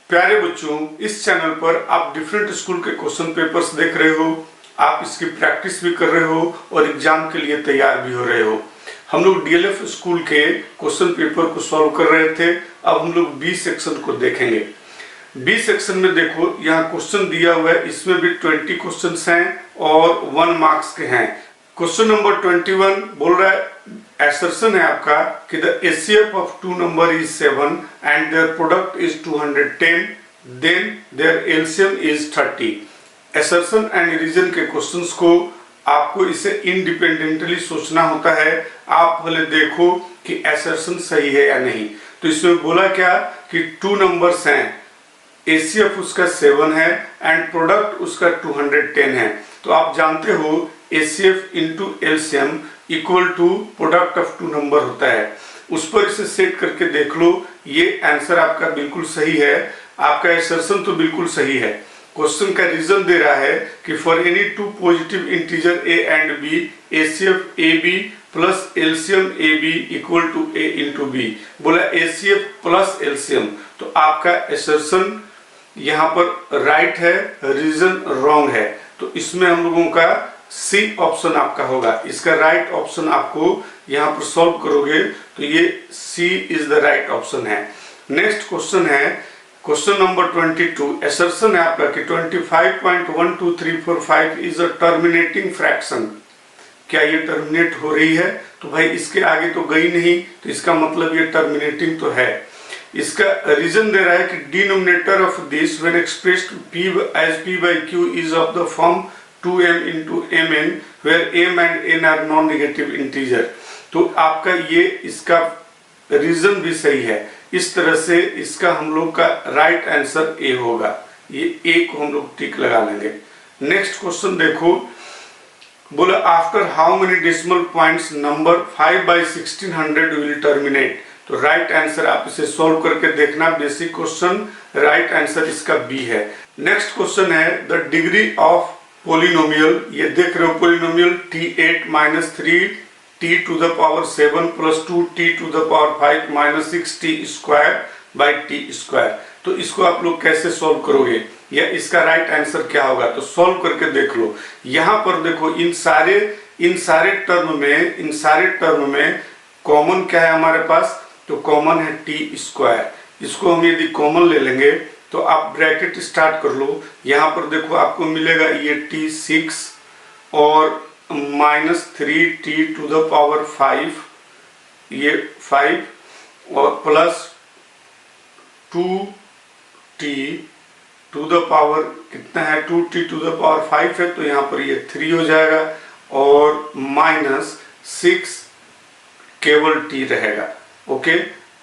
प्यारे बच्चों, इस चैनल पर आप डिफरेंट स्कूल के क्वेश्चन पेपर्स देख रहे हो। आप इसकी प्रैक्टिस भी कर रहे हो और एग्जाम के लिए तैयार भी हो रहे हो। हम लोग डीएलएफ स्कूल के क्वेश्चन पेपर को सॉल्व कर रहे थे। अब हम लोग बी सेक्शन को देखेंगे। बी सेक्शन में देखो, यहाँ क्वेश्चन दिया हुआ है, इसमें भी 20 क्वेश्चन हैं और 1 मार्क्स के हैं। क्वेश्चन नंबर 21 बोल रहा है, assertion है आपका कि the HCF of two number is 7 and their product is 210, then their LCM is 30। assertion and reason के क्वेश्चंस को आपको इसे इंडिपेंडेंटली सोचना होता है। आप पहले देखो कि assertion सही है या नहीं। तो इसमें बोला क्या कि 2 नंबर्स हैं, HCF उसका 7 है एंड प्रोडक्ट उसका 210 है। तो आप जानते हो HCF into LCM equal to product of 2 number होता है। उस पर इसे सेट करके देख लो, ये आंसर आपका बिल्कुल सही है। आपका एसर्शन तो बिल्कुल सही है। क्वेश्चन का रीजन दे रहा है कि for any 2 positive integer A and B, HCF AB plus LCM AB equal to A into B। बोला HCF प्लस LCM, तो आपका एसर्शन यहाँ पर राइट है, रीजन रॉन्ग है। तो इसमें हम लोगों का सी ऑप्शन आपका होगा। इसका राइट ऑप्शन आपको यहाँ पर सॉल्व करोगे तो ये सी इज द राइट ऑप्शन है। नेक्स्ट क्वेश्चन है क्वेश्चन नंबर 22। असर्शन है आपका कि 25.12345 इज अ टर्मिनेटिंग फ्रैक्शन। क्या ये टर्मिनेट हो रही है? तो भाई इसके आगे तो गई नहीं, तो इसका मतलब ये टर्मिनेटिंग तो है। इसका रीजन दे रहा है कि denominator of this when expressed p as p by q is of the form 2m into mn where m and n are non-negative integer। तो आपका ये इसका रीजन भी सही है। इस तरह से इसका हम लोग का राइट आंसर ए होगा। ये ए को हम लोग टिक लगा लेंगे। नेक्स्ट क्वेश्चन देखो, बोला after how many decimal points number 5 by 1600 will terminate. तो राइट आंसर आप इसे सॉल्व करके देखना। बेसिक क्वेश्चन, राइट आंसर इसका बी है। नेक्स्ट क्वेश्चन है द डिग्री ऑफ पोलिनोमियल। ये देख रहे हो polynomial t8 minus 3t to the power 7 plus 2t to the power 5 minus 6t square by t square. तो इसको आप लोग कैसे सॉल्व करोगे या इसका राइट आंसर क्या होगा? तो सॉल्व करके देख लो। यहाँ पर देखो इन सारे टर्म में कॉमन क्या है हमारे पास? तो कॉमन है टी स्क्वायर। इसको हम यदि कॉमन ले लेंगे तो आप ब्रैकेट स्टार्ट कर लो। यहाँ पर देखो आपको मिलेगा ये t6 और minus 3t to the power 5, ये 5 और plus 2t to the power कितना है? 2t टू द पावर 5 है, तो यहाँ पर ये 3 हो जाएगा और माइनस 6 केवल t रहेगा। ओके,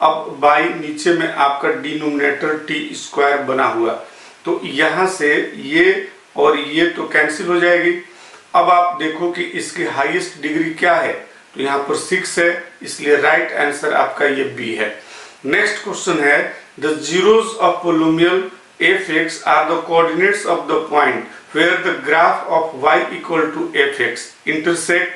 अब बाई नीचे में आपका डिनोमिनेटर टी स्क्वायर बना हुआ, तो यहां से ये और ये तो कैंसिल हो जाएगी। अब आप देखो कि इसकी हाईएस्ट डिग्री क्या है? तो यहाँ पर 6 है, इसलिए राइट आंसर आपका ये बी है। नेक्स्ट क्वेश्चन है the zeros of polynomial f(x) are the coordinates of the point where the graph of y equal to f(x) intersect.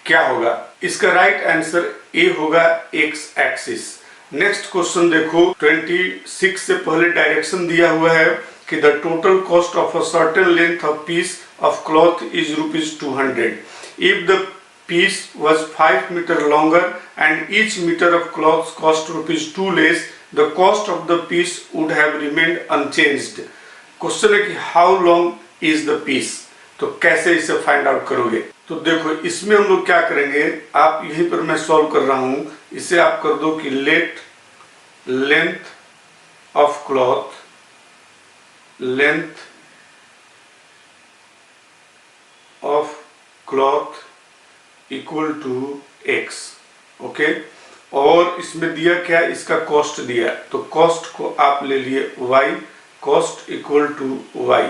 क्या होगा? इसका राइट आंसर ए होगा एक्स एक्सिस। नेक्स्ट क्वेश्चन देखो, 26 से पहले डायरेक्शन दिया हुआ है कि the total cost of a certain length of piece of cloth is ₹200 if the piece was 5 metre longer and each metre of cloth cost ₹2 less, the cost of the piece would have remained unchanged. Question है कि how long is the piece. तो कैसे इसे find out करोगे? तो देखो इसमें हम लोग क्या करेंगे, आप यहीं पर मैं सॉल्व कर रहा हूं, इसे आप कर दो कि let length of cloth equal to x। Okay, और इसमें दिया क्या? इसका कॉस्ट दिया, तो कॉस्ट को आप ले लिए y, cost equal to y।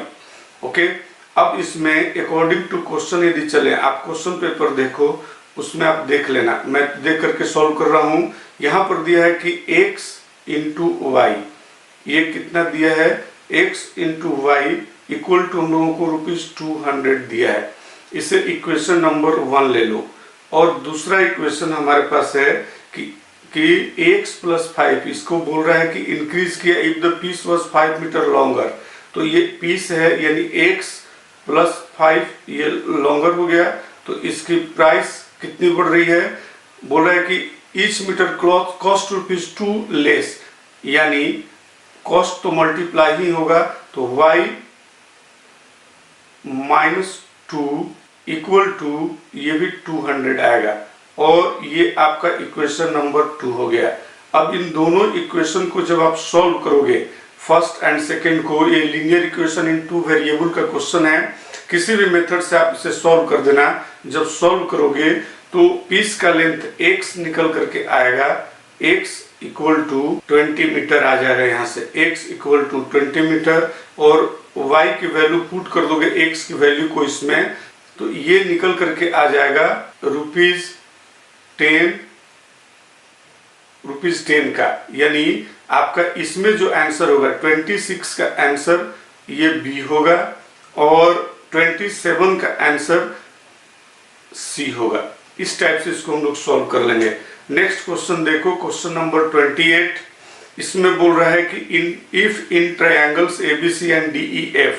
Okay, अब इसमें अकॉर्डिंग टू क्वेश्चन यदि चले, आप क्वेश्चन पेपर देखो, उसमें आप देख लेना, मैं देख करके सॉल्व कर रहा हूं। यहां पर दिया है कि x इंटू वाई, ये कितना दिया है? x into y equal to हम लोगों को ₹200 दिया है। इसे इक्वेशन नंबर 1 ले लो। और दूसरा इक्वेशन हमारे पास है कि कि x + 5 इसको बोल रहा है कि इंक्रीज किया if the piece was 5 metre longer. तो ये पीस है यानी x + 5 ये लॉन्गर हो गया, तो इसकी प्राइस कितनी बढ़ रही है, बोल रहा है कि each metre cloth cost ₹2 less, यानी कॉस्ट तो मल्टीप्लाई ही होगा, तो y - 2 इक्वल टू ये भी 200 आएगा, और ये आपका इक्वेशन नंबर 2 हो गया। अब इन दोनों इक्वेशन को जब आप सॉल्व करोगे, फर्स्ट एंड सेकंड को, ये लीनियर इक्वेशन इन 2 वेरिएबल का क्वेश्चन है, किसी भी मेथड से आप इसे सॉल्व कर देना। जब सॉल्व करोगे तो पीस का लेंथ x निकल करके आएगा, x इक्वल टू 20 मीटर आ जाएगा, यहाँ से x इक्वल टू 20 मीटर, और y की वैल्यू पुट कर दोगे x की वैल्यू को इसमें, तो ये निकल करके आ जाएगा ₹10 का, यानी आपका इसमें जो आंसर होगा 26 का आंसर ये बी होगा, और 27 का आंसर सी होगा। इस टाइप से इसको हम लोग सॉल्व कर लेंगे। नेक्स्ट क्वेश्चन देखो, क्वेश्चन नंबर 28। इसमें बोल रहा है कि if in triangles ABC and DEF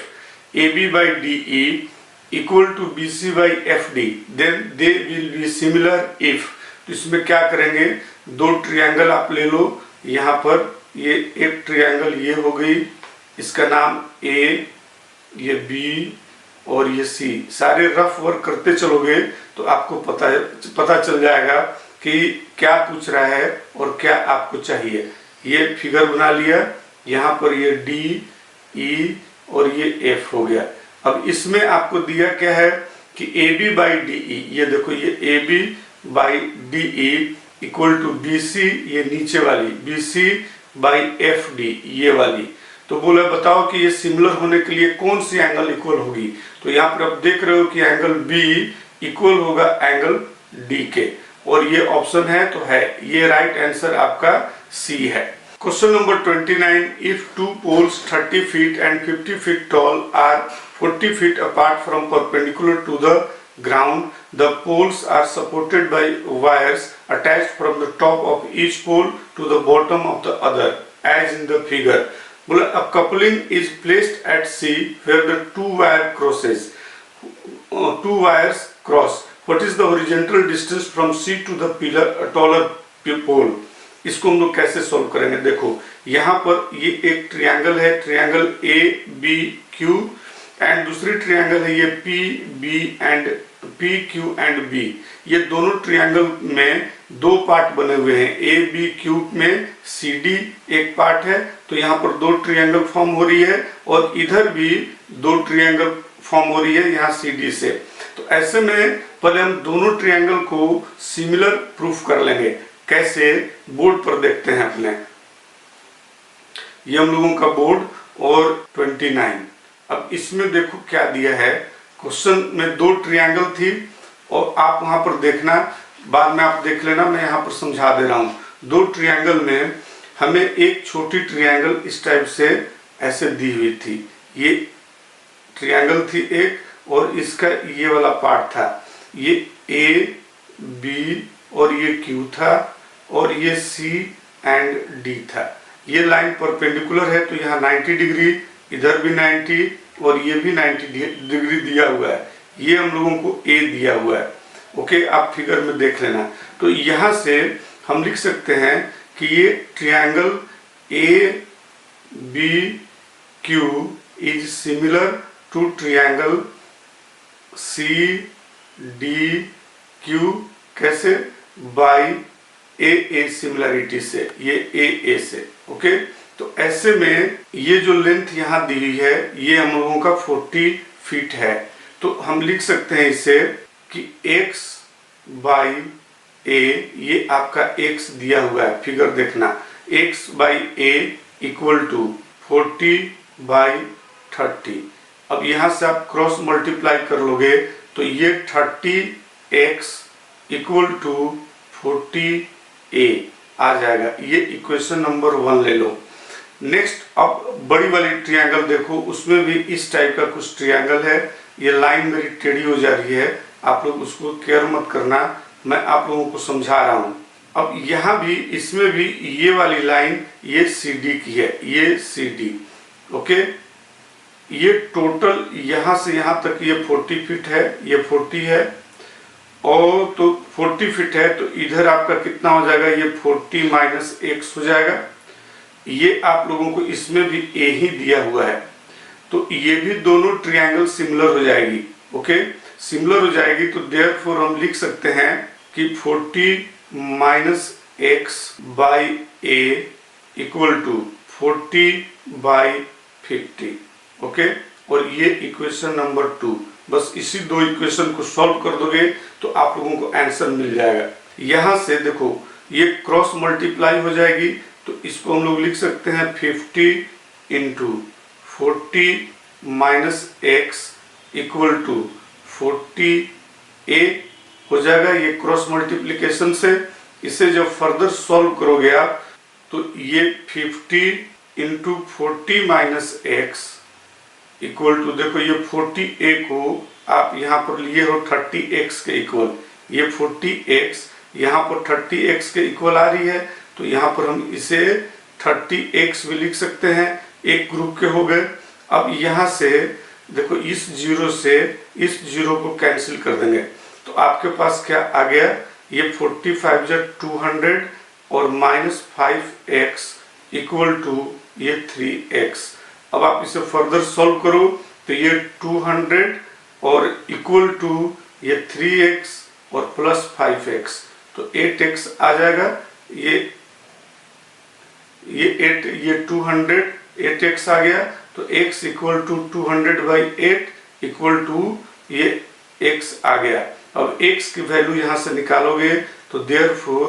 AB by DE equal to BC by FD then they will be similar if. तो इसमें क्या करेंगे, दो ट्रायंगल आप ले लो, यहाँ पर ये एक ट्रायंगल ये हो गई, इसका नाम A, ये B और ये C। सारे रफ वर्क करते चलोगे तो आपको पता चल जाएगा कि क्या पूछ रहा है और क्या आपको चाहिए। ये फिगर बना लिया, यहाँ पर ये D, E और ये F हो गया। अब इसमें आपको दिया क्या है कि AB by DE, ये देखो ये AB by DE equal to BC, ये नीचे वाली BC by FD ये वाली। तो बोला बताओ कि ये सिमिलर होने के लिए कौन सी एंगल इक्वल होगी। तो यहाँ पर आप देख रहे हो कि एंगल B इक्वल होगा एंगल D के, और ये ऑप्शन है तो है, ये राइट आंसर आपका C है। Question number 29, if two poles 30 feet and 50 feet tall are 40 feet apart from perpendicular to the ground, the poles are supported by wires attached from the top of each pole to the bottom of the other as in the figure. A coupling is placed at C where the two wires cross. What is the horizontal distance from C to the taller pole? इसको हम लोग कैसे solve करेंगे, देखो यहाँ पर ये एक ट्रायंगल है, ट्रायंगल ABQ, एंड दूसरी ट्रायंगल है ये PQ एंड B। ये दोनों ट्रायंगल में दो पार्ट बने हुए हैं, ABQ में CD एक पार्ट है, तो यहाँ पर दो ट्रायंगल फॉर्म हो रही है, और इधर भी दो ट्रायंगल फॉर्म हो रही है यहाँ CD से। तो ऐसे में पहले हम दोनों ट्रायंगल को सिमिलर प्रूफ कर लेंगे। कैसे, बोर्ड पर देखते हैं अपने, ये हम लोगों का बोर्ड और 29। अब इसमें देखो क्या दिया है, क्वेश्चन में दो ट्रायंगल थी, और आप वहां पर देखना, बाद में आप देख लेना, मैं यहाँ पर समझा दे रहा हूँ। दो ट्रायंगल में हमें एक छोटी ट्रायंगल इस टाइप से ऐसे दी हुई थी, ये ट्रायंगल थी एक, और इसका ये वाला पार्ट था, ये A, B और ये Q था, और ये C एंड D था। ये लाइन परपेंडिकुलर है, तो यहाँ 90 डिग्री, इधर भी 90 और ये भी 90 डिग्री दिया हुआ है। ये हम लोगों को A दिया हुआ है। ओके, आप फिगर में देख लेना। तो यहाँ से हम लिख सकते हैं कि ये triangle ABQ is similar to triangle CDQ। कैसे, बाई AA सिमिलरिटी से, ये AA से। ओके, तो ऐसे में ये जो लेंथ यहाँ दी हुई है ये हम लोगों का 40 फीट है, तो हम लिख सकते हैं इसे कि x बाई A, ये आपका x दिया हुआ है, फिगर देखना, x by A equal to 40/30। अब यहाँ से आप क्रॉस मल्टीप्लाई कर लोगे तो ये 30x इक्वल टू 40A आ जाएगा। ये इक्वेशन नंबर 1 ले लो। नेक्स्ट, अब बड़ी वाली ट्रायंगल देखो, उसमें भी इस टाइप का कुछ ट्रायंगल है। ये लाइन मेरी टेढ़ी हो जा रही है, आप लोग उसको केयर मत करना, मैं आप लोगों को समझा रहा हूँ। अब यहाँ भी इसमें भी ये वाली लाइन ये CD की है, ये CD। ओके, ये टोटल यहाँ से यहाँ तक ये 40 फीट है, ये 40 है, और तो 40 फीट है, तो इधर आपका कितना हो जाएगा, ये 40 माइनस x हो जाएगा। ये आप लोगों को इसमें भी a ही दिया हुआ है, तो ये भी दोनों ट्रायंगल सिमिलर हो जाएगी। ओके, सिमिलर हो जाएगी, तो देयरफॉर हम लिख सकते हैं कि 40 minus x by a equal to 40 by 50। Okay, और ये इक्वेशन नंबर 2। बस इसी दो इक्वेशन को सॉल्व कर दोगे तो आप लोगों को आंसर मिल जाएगा। यहां से देखो ये क्रॉस मल्टीप्लाई हो जाएगी, तो इसको हम लोग लिख सकते हैं 50 into 40 minus x equal to 40a हो जाएगा। ये क्रॉस मल्टीप्लिकेशन से इसे जब फर्दर सॉल्व करोगे आप, तो ये 50 into 40 minus x equal to, देखो ये 40a को आप यहाँ पर लिए हो 30x के इक्वल, ये 40x यहाँ पर 30x के इक्वल आ रही है, तो यहाँ पर हम इसे 30x भी लिख सकते हैं, एक ग्रुप के हो गए। अब यहाँ से देखो इस जीरो से इस जीरो को कैंसिल कर देंगे, तो आपके पास क्या आ गया, ये 45 जा 200 और माइनस 5x इक्वल टू ये 3x। अब आप इसे फर्दर सॉल्व करो, तो ये 200 और इक्वल टू ये 3x और प्लस 5x, तो 8x आ जाएगा। ये 200 8x आ गया, तो x equal to 200 by 8 equal to ये x आ गया। अब x की वैल्यू यहाँ से निकालोगे, तो therefore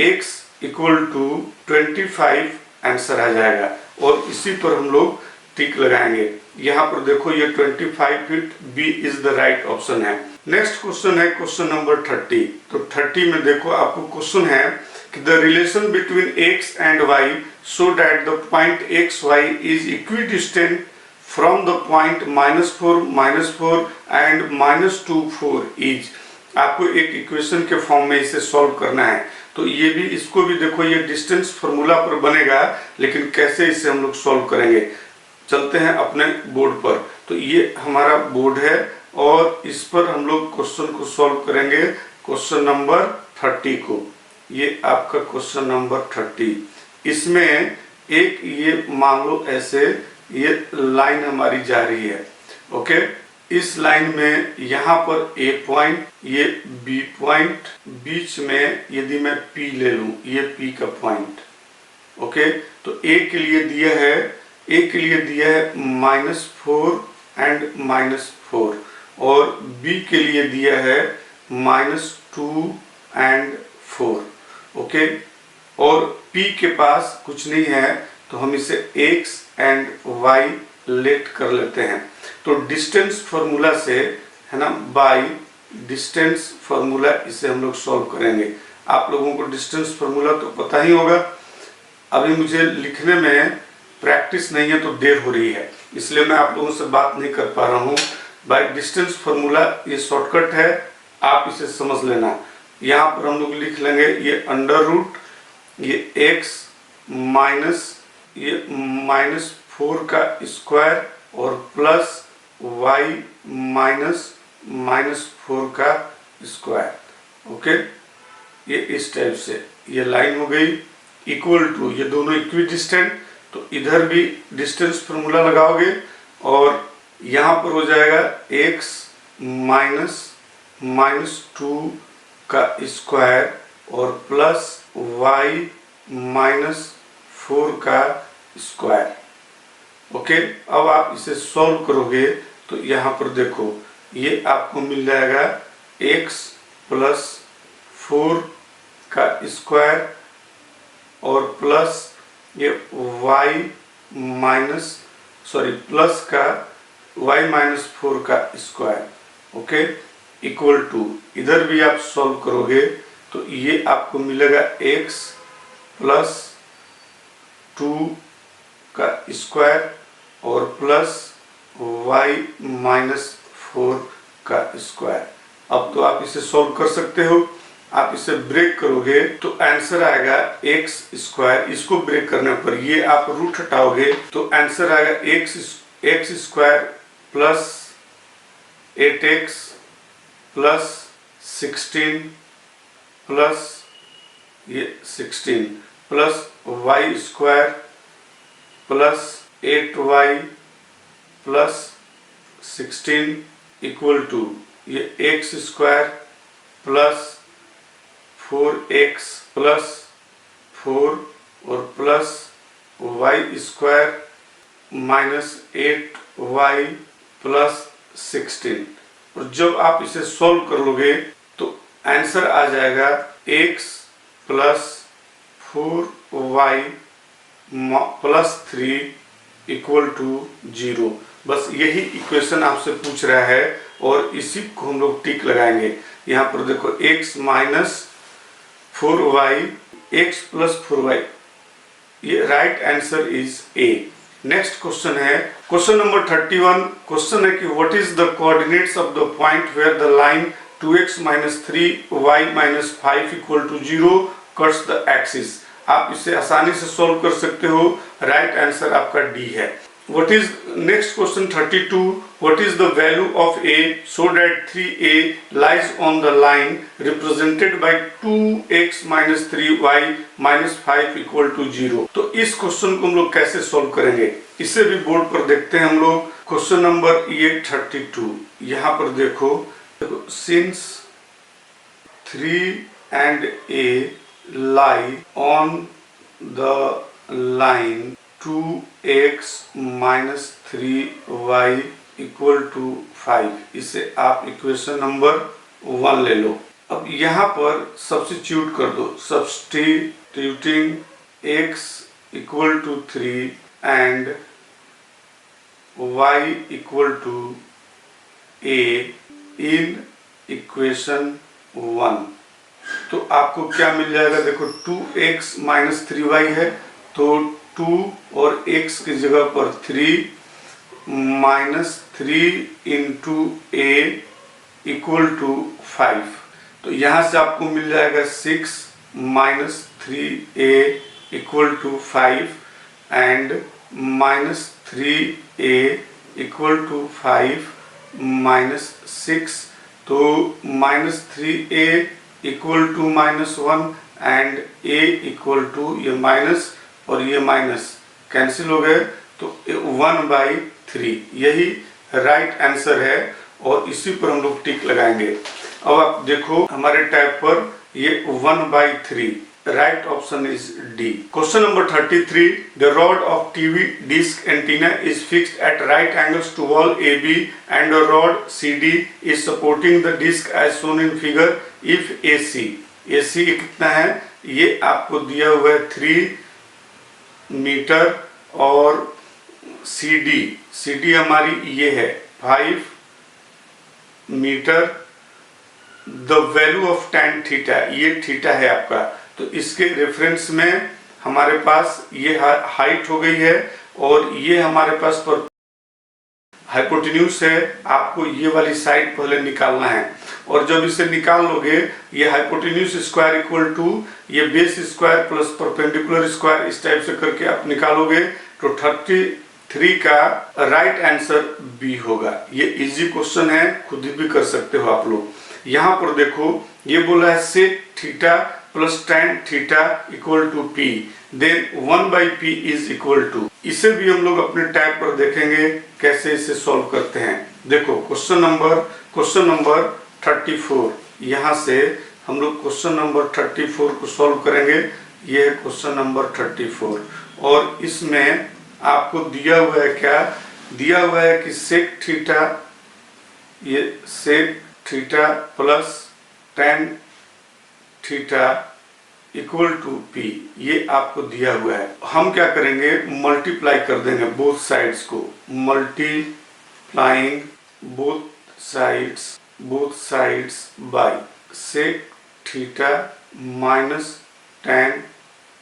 x equal to 25 answer आ जाएगा, और इसी पर हम लोग टिक लगाएंगे। यहाँ पर देखो ये 25 feet B is the right option है। नेक्स्ट क्वेश्चन है क्वेश्चन नंबर 30। तो 30 में देखो आपको क्वेश्चन है कि the relation between x and y so that the point x y is equidistant from the point -4 and -2 4 is. आपको एक इक्वेशन के फॉर्म में इसे सॉल्व करना है। तो ये भी, इसको भी देखो ये डिस्टेंस फॉर्मूला पर बनेगा, लेकिन कैसे इसे हम लोग सॉल्व करेंगे, चलते हैं अपने बोर्ड पर। तो ये हमारा बोर्ड है और इस पर हम लोग क्वेश्चन को सॉल्व करेंगे, क्वेश्चन नंबर 30 को। ये आपका क्वेश्चन नंबर 30। इसमें एक ये मान लो ऐसे ये लाइन हमारी जा रही है। ओके, इस लाइन में यहाँ पर ए पॉइंट, ये बी पॉइंट, बीच में यदि मैं पी ले लूं, ये पी का पॉइंट। ओके, तो ए के लिए दिया है -4 एंड -4, और बी के लिए दिया है -2 एंड 4। ओके, और p के पास कुछ नहीं है, तो हम इसे x एंड y लेट कर लेते हैं। तो डिस्टेंस फॉर्मूला से है ना, बाय डिस्टेंस फॉर्मूला इसे हम लोग सॉल्व करेंगे। आप लोगों को डिस्टेंस फॉर्मूला तो पता ही होगा, अभी मुझे लिखने में प्रैक्टिस नहीं है तो देर हो रही है, इसलिए मैं आप लोगों से बात नहीं कर पा रहा हूँ। बाय डिस्टेंस फॉर्मूला ये शॉर्टकट है, आप इसे समझ लेना। यहाँ पर हम लोग लिख लेंगे ये अंडर रूट, ये x माइनस ये -4 का स्क्वायर और प्लस y माइनस 4 का स्क्वायर। ओके, ये इस टाइप से ये लाइन हो गई। इक्वल टू, ये दोनों इक्विडिस्टेंट, तो इधर भी डिस्टेंस फॉर्मूला लगाओगे और यहाँ पर हो जाएगा x -2 का स्क्वायर और प्लस y -4 का स्क्वायर। ओके, अब आप इसे सॉल्व करोगे तो यहाँ पर देखो ये आपको मिल जाएगा x + 4 का स्क्वायर और प्लस ये प्लस का y -4 का स्क्वायर। ओके, इक्वल टू, इधर भी आप सॉल्व करोगे तो ये आपको मिलेगा x + 2 का स्क्वायर और प्लस y -4 का स्क्वायर। अब तो आप इसे सॉल्व कर सकते हो। आप इसे ब्रेक करोगे तो आंसर आएगा एक्स स्क्वायर। इसको ब्रेक करने पर ये आप रूट हटाओगे तो आंसर आएगा x square plus 8x plus 16 plus ये 16 plus y square plus 8y plus 16 equal to ये x square plus 4x plus 4 और plus y square minus 8y plus 16। और जब आप इसे सॉल्व कर लोगे तो आंसर आ जाएगा x plus 4y plus 3 equal to 0। बस यही इक्वेशन आपसे पूछ रहा है और इसी को हम लोग टिक लगाएंगे। यहाँ पर देखो x minus 4y x plus 4y, ये right answer is A. Next question है क्वेश्चन नंबर 31। क्वेश्चन है कि what is the coordinates of the point where the line 2x minus 3y minus 5 equal to 0 cuts the axis. आप इसे आसानी से solve कर सकते हो। राइट आंसर आपका डी है। What is next question 32? What is the value of a so that 3a lies on the line represented by 2x minus 3y minus 5 equal to 0? तो इस क्वेश्चन को हम लोग कैसे सॉल्व करेंगे इसे भी बोर्ड पर देखते हैं हम लोग। क्वेश्चन नंबर ये 32। यहाँ पर देखो since 3 and a lie on the line 2x minus 3y equal to 5, इसे आप इक्वेशन नंबर 1 ले लो। अब यहाँ पर सब्स्टिट्यूट कर दो। Substituting x equal to 3 and y equal to a in equation 1 तो आपको क्या मिल जाएगा। देखो 2x माइनस 3y है तो 2 और x की जगह पर 3 minus 3 into a equal to 5। तो यहाँ से आपको मिल जाएगा 6 minus 3a equal to 5 and minus 3a equal to 5 minus 6। तो minus 3a equal to minus 1 and a equal to ये माइनस और ये माइनस कैंसिल हो गए तो 1/3 यही राइट आंसर है और इसी पर हम लोग टिक लगाएंगे। अब आप देखो हमारे टैब पर ये 1/3 right option is D. Question number 33। The rod of TV dish antenna is fixed at right angles to wall AB and a rod CD is supporting the disc as shown in figure if AC कितना है ये आपको दिया हुआ है 3 metre और CD हमारी ये है 5 metre. The value of tan theta ये थीटा है आपका। तो इसके रेफरेंस में हमारे पास ये हाइट हो गई है और ये हमारे पास पर हाइपोटेन्यूज है। आपको ये वाली साइड पहले निकालना है और जब इसे निकाल लोगे ये हाइपोटेन्यूज स्क्वायर इक्वल टू ये base square plus perpendicular square इस टाइप से करके आप निकालोगे तो 33 का राइट आंसर बी होगा। ये इजी क्वेश्चन है, खुद भी कर सकते हो आप लोग। यहाँ पर देखो ये बोला है sec theta plus tan theta equal to p then 1/p is equal to. इसे भी हम लोग अपने टैब पर देखेंगे कैसे इसे सॉल्व करते हैं। देखो क्वेश्चन नंबर 34। यहाँ से हम लोग क्वेश्चन नंबर 34 को सॉल्व करेंगे। ये है क्वेश्चन नंबर 34 और इसमें आपको दिया हुआ है क्या दिया हुआ है कि सेक थीटा ये sec theta plus tan theta equal to p ये आपको दिया हुआ है। हम क्या करेंगे मल्टीप्लाई कर देंगे बोथ साइड्स को। Multiplying both sides by sec theta minus tan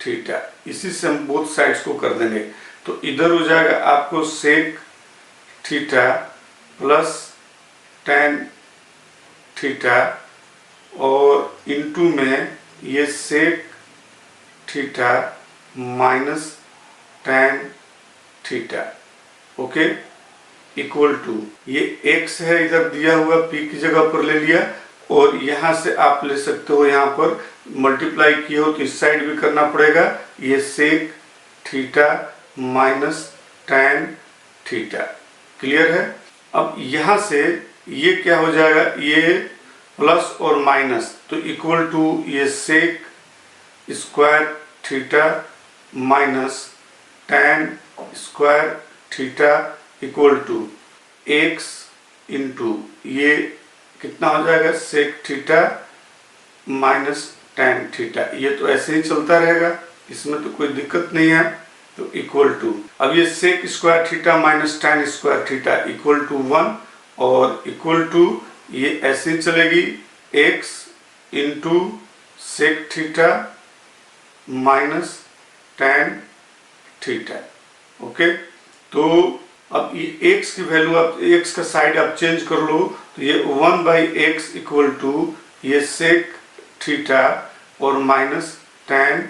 theta. इसी से हम बोथ साइड्स को कर देंगे तो इधर हो जाएगा आपको sec theta plus tan theta और इनटू में ये sec theta minus tan theta, okay, equal to ये x है इधर दिया हुआ p की जगह पर ले लिया, और यहां से आप ले सकते हो, यहां पर मल्टीप्लाई किए हो तो इस साइड भी करना पड़ेगा, ये sec theta minus tan theta. Clear है? अब यहां से ये क्या हो जाएगा, ये प्लस और माइनस, तो इक्वल टू ये sec square theta minus tan square theta equal to x into ये कितना हो जाएगा, sec theta minus tan theta. ये तो ऐसे ही चलता रहेगा, इसमें तो कोई दिक्कत नहीं है। तो इक्वल टू, अब ये sec square theta minus tan square theta equal to 1, और इक्वल टू ये ऐसे ही चलेगी, x into sec theta minus tan theta, okay. तो अब ये x की वैल्यू, आप x का साइड आप चेंज कर लो, तो ये 1/x इक्वल टू ये सेक थीटा और माइनस tan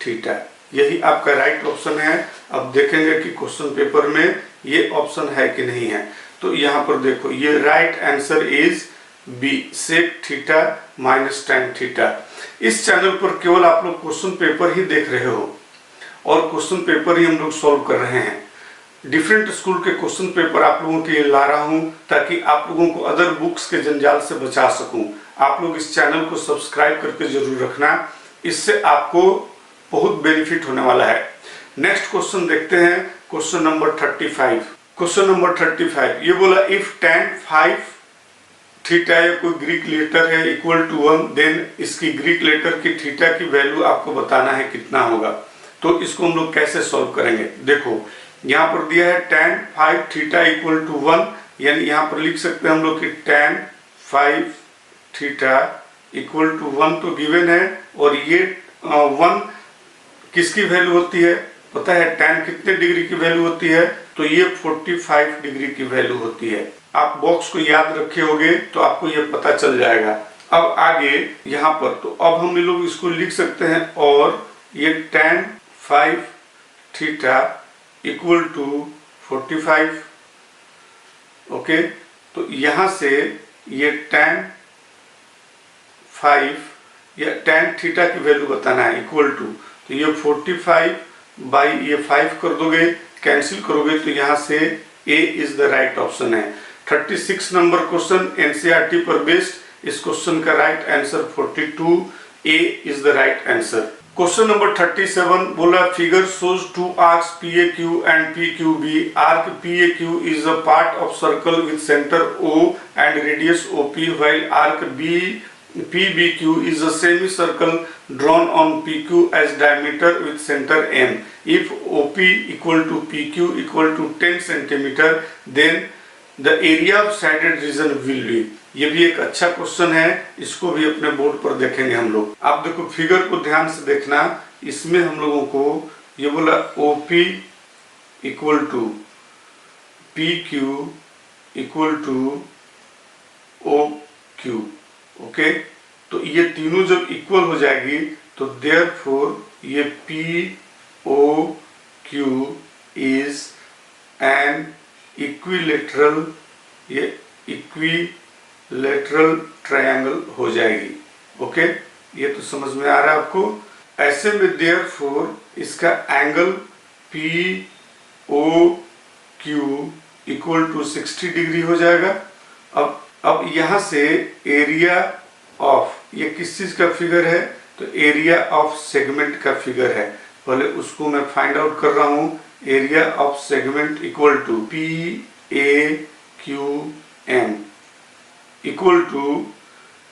थीटा, यही आपका राइट ऑप्शन है। अब देखेंगे कि क्वेश्चन पेपर में ये ऑप्शन है कि नहीं है। तो यहाँ पर देखो, ये right answer is B, sec theta minus tan theta. इस चैनल पर केवल आप लोग क्वेश्चन पेपर ही देख रहे हो और क्वेश्चन पेपर ही हम लोग सॉल्व कर रहे हैं। डिफरेंट स्कूल के क्वेश्चन पेपर आप लोगों के लिए ला रहा हूं ताकि आप लोगों को अदर बुक्स के जंजाल से बचा सकूं। आप लोग इस चैनल को सब्सक्राइब करके जरूर रखना, इससे आपको बहुत बेनिफिट होने वाला है। नेक्स्ट क्वेश्चन देखते हैं, क्वेश्चन नंबर 35। क्वेश्चन नंबर 35 ये बोला, इफ tan 5 थीटा या कोई ग्रीक लेटर है इक्वल टू 1, देन इसकी ग्रीक लेटर की थीटा की वैल्यू आपको बताना है कितना होगा। तो इसको हम लोग कैसे सॉल्व करेंगे, देखो यहाँ पर दिया है tan 5 थीटा इक्वल टू 1, यानी यहाँ पर लिख सकते हैं हम लोग कि tan 5 थीटा इक्वल टू 1 तो गिवन है, और ये 1 किसकी वैल्यू होती है पता है, tan कितने डिग्री की वैल्यू होती है, तो ये 45 डिग्री की वैल्यू होती है। आप बॉक्स को याद रखे होगे तो आपको ये पता चल जाएगा। अब आगे यहाँ पर, तो अब हम लोग इसको लिख सकते हैं, और ये tan 5 theta equal to 45, okay. तो यहाँ से ये tan 5 या tan थीटा की वैल्यू बताना है इक्वल टू, तो ये 45 बाई ये 5 कर दोगे, कैंसिल करोगे, तो यहाँ से A is the right option है। 36 नंबर क्वेश्चन एनसीईआरटी पर बेस्ड, इस क्वेश्चन का right answer 42, A is the right answer. Question number 37 बोला, figure shows two arcs PAQ and PQB। Arc PAQ is a part of circle with centre O and radius OP, while arc PBQ is a semicircle drawn on PQ as diameter with center M. If OP equal to PQ equal to 10 centimeter, then the area of shaded region will be। ये भी एक अच्छा question है, इसको भी अपने board पर देखेंगे हम लोग। आप देखो फिगर को ध्यान से देखना, इसमें हम लोगों को ये बोला OP equal to PQ equal to OQ, okay. तो ये तीनों जब इक्वल हो जाएगी तो देयरफॉर ये POQ इज एन इक्विलेटरल, ये इक्विलेटरल ट्रायंगल हो जाएगी, ओके। ये तो समझ में आ रहा है आपको। ऐसे में देयरफॉर इसका angle POQ equal to 60 degree हो जाएगा। अब यहाँ से एरिया ऑफ, ये किस चीज का फिगर है, तो एरिया ऑफ सेगमेंट का फिगर है। पहले उसको मैं फाइंड आउट कर रहा हूँ। Area of segment equal to PAQM equal to,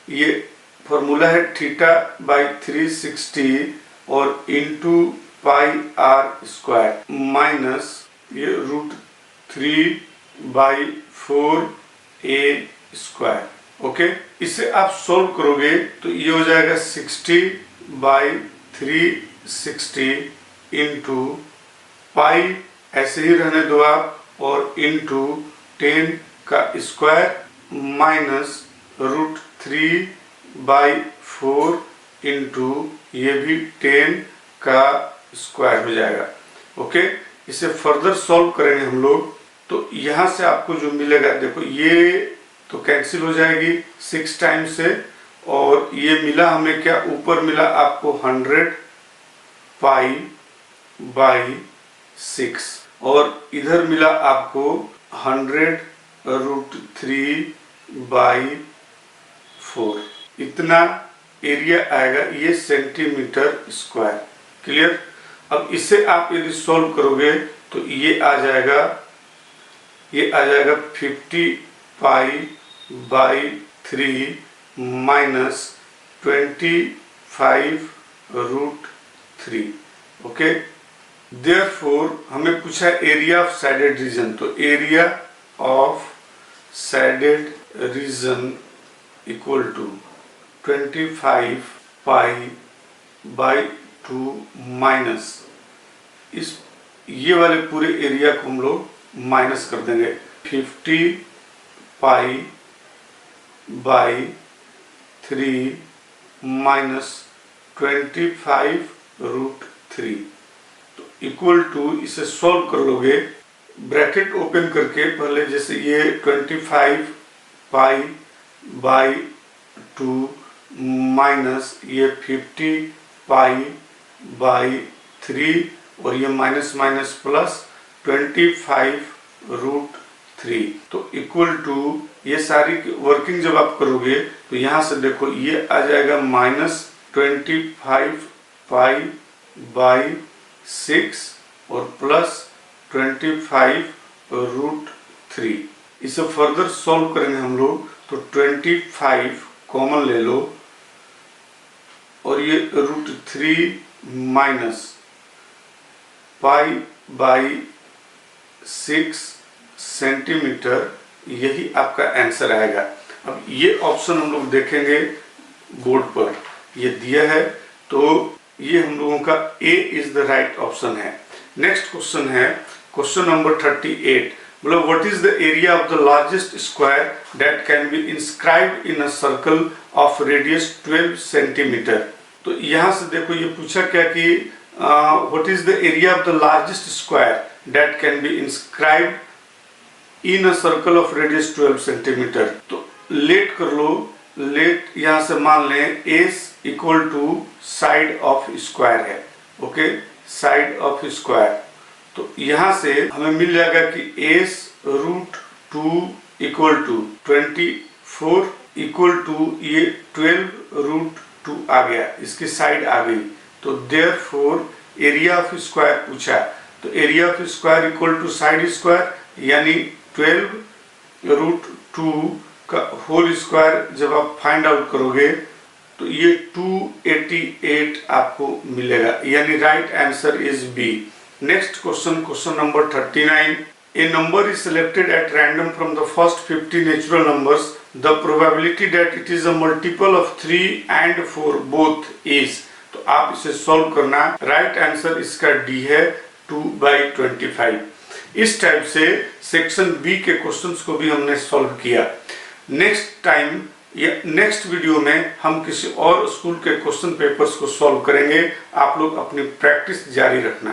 ये फॉर्मूला है थीटा बाई 360 और into pi r square minus ये √3/4a स्क्वायर, ओके। इसे आप सोल्व करोगे तो ये हो जाएगा 60/360 इंटू पाई, ऐसे ही रहने दो आप, और इंटू 10 का स्क्वायर माइनस √3 बाई 4 इंटू ये भी 10 का स्क्वायर हो जाएगा। ओके, इसे फर्दर सॉल्व करेंगे हम लोग तो यहाँ से आपको जो मिलेगा, देखो ये तो कैंसिल हो जाएगी 6 टाइम्स से, और ये मिला हमें क्या, ऊपर मिला आपको 100 पाई बाई 6 और इधर मिला आपको 100√3 बाई 4। इतना एरिया आएगा, ये सेंटीमीटर स्क्वायर। क्लियर। अब इसे आप यदि सॉल्व करोगे तो ये आ जाएगा 50 pi by 3 minus 25√3। Okay, therefore हमें पूछा एरिया ऑफ सैडेड रीजन, तो area of shaded region equal to 25 pi by 2 minus इस ये वाले पूरे एरिया को हम लोग माइनस कर देंगे 50 पाई बाई 3 माइनस 25√3, तो इक्वल टू, इसे सॉल्व कर लोगे ब्रैकेट ओपन करके, पहले जैसे ये 25 पाई बाई 2 माइनस ये 50 पाई बाई 3 और ये माइनस माइनस प्लस 25√3, तो इक्वल टू, ये सारी वर्किंग जब आप करोगे तो यहाँ से देखो ये आ जाएगा -25 पाई बाई 6 और प्लस 25√3। इसे फर्दर सॉल्व करेंगे हम लोग तो 25 कॉमन ले लो और ये √3 माइनस पाई बाई 6 सेंटीमीटर, यही आपका आंसर आएगा। अब ये ऑप्शन हम लोग देखेंगे बोर्ड पर, ये दिया है तो ये हम लोगों का ए इज द राइट ऑप्शन है। नेक्स्ट क्वेश्चन है क्वेश्चन नंबर 38। बोला what is the area of the largest square that can be inscribed in a circle of radius 12 centimetre. तो यहाँ से देखो ये पूछा क्या कि what is the area of the largest square that can be inscribed in a circle of radius 12 centimetre. तो late कर लो, लेट यहाँ से मान लें s equal to side of square है। ओके, साइड ऑफ स्क्वायर, तो यहाँ से हमें मिल जाएगा कि s √2 equal to 24 equal to ये 12√2 आ गया, इसकी साइड आ गई, तो देयरफॉर एरिया ऑफ स्क्वायर पूछा, तो area of square equal to side square, यानी 12√2 का होल स्क्वायर जब आप फाइंड आउट करोगे तो ये 288 आपको मिलेगा, यानी right answer is B. Next question, question number 39। A number is selected at random from the first 50 natural numbers. The probability that it is a multiple of 3 and 4 both is, तो आप इसे solve करना, right answer इसका D है 2/25। इस type से section B के questions को भी हमने सॉल्व किया। नेक्स्ट टाइम या नेक्स्ट वीडियो में हम किसी और स्कूल के क्वेश्चन पेपर्स को सॉल्व करेंगे। आप लोग अपनी प्रैक्टिस जारी रखना।